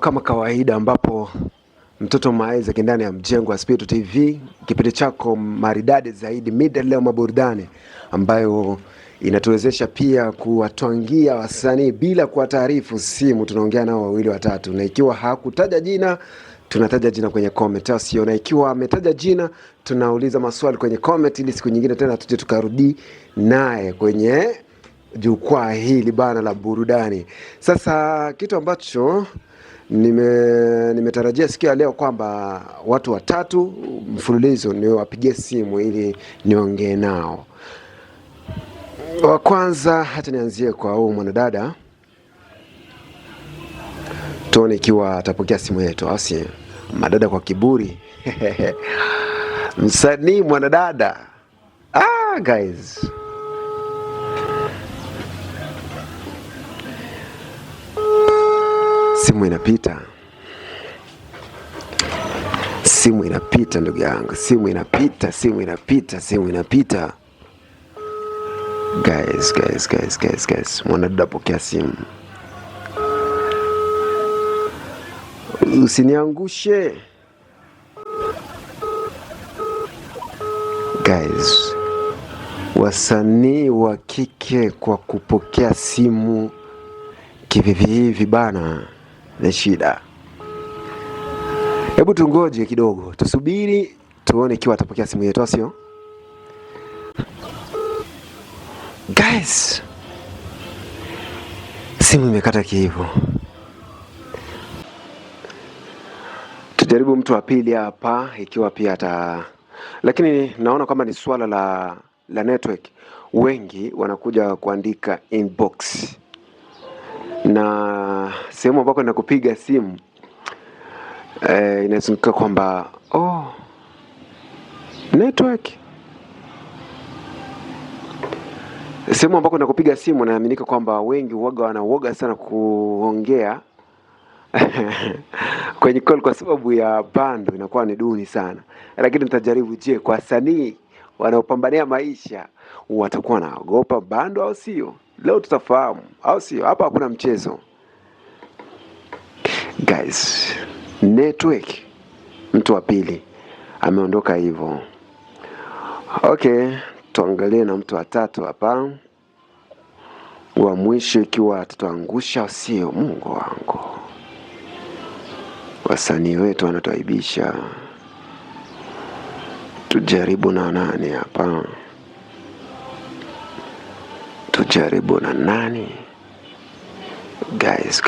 Kama kawaida ambapo mtoto Maisha ndani ya mjengo wa Spiritu TV, kipindi chako maridadi zaidi mida leo maburudani, ambayo inatuwezesha pia kuwatwangia wasanii bila kuwataarifu simu. Tunaongea nao wawili watatu, na ikiwa hakutaja jina tunataja jina kwenye comment, au sio? Na ikiwa ametaja jina tunauliza maswali kwenye comment, ili siku nyingine tena tuje tukarudi naye kwenye jukwaa hili bana la burudani. Sasa kitu ambacho nimetarajia siku ya leo kwamba watu watatu mfululizo niwapigie simu ili niongee nao. Wa kwanza, hata nianzie kwa huyu mwanadada, tuone ikiwa atapokea simu yetu, au si madada kwa kiburi. Msanii mwanadada. Guys, simu inapita ndugu yangu, simu inapita. Guys, mwanadada pokea simu, usiniangushe. Guys, wasanii wa kike kwa kupokea simu kivivi hivi bana na shida. Hebu tungoje kidogo, tusubiri tuone ikiwa atapokea simu yetu, sio? Guys, simu imekata hivyo. Tujaribu mtu wa pili hapa ikiwa pia lakini naona kama ni swala la network. Wengi wanakuja kuandika inbox, na sehemu ambako nakupiga simu inazunguka kwamba network. Sehemu ambako nakupiga simu naaminika kwamba wengi wanaoga sana kuongea kwenye call kwa sababu ya bando inakuwa ni duni sana. Lakini nitajaribu, je, kwa wasanii wanaopambania maisha watakuwa naogopa bando au sio? Leo tutafahamu, au sio? Hapa hakuna mchezo. Guys, network. Mtu wa pili ameondoka hivyo. Okay, tuangalie na mtu wa tatu hapa, wa mwisho ikiwa atatuangusha au sio. Mungu wangu, wasanii wetu wanatuaibisha. Tujaribu na nani hapa? Tujaribu na nani? Guys.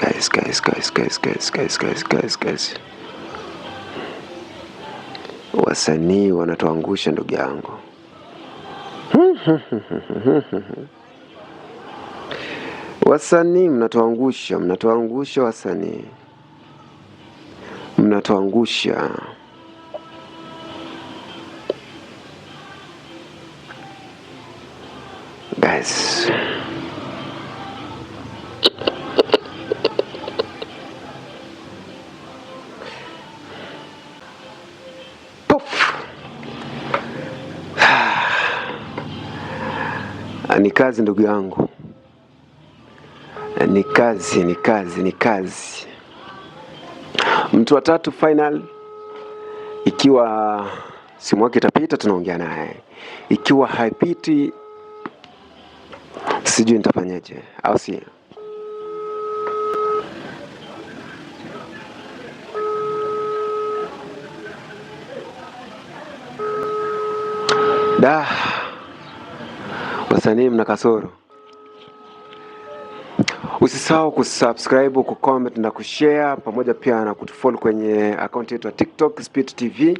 Wasanii wanatuangusha ndugu yangu. Wasanii mnatuangusha wasanii. Mnatuangusha. Guys, ni kazi ndugu yangu, ni kazi. Mtu wa tatu final, ikiwa simu yake itapita tunaongea naye, ikiwa haipiti sijui nitafanyaje, au si? Wasanii mna kasoro. Usisahau kusubscribe, kucomment na kushare, pamoja pia na kutufollow kwenye account yetu ya TikTok Spiritu TV.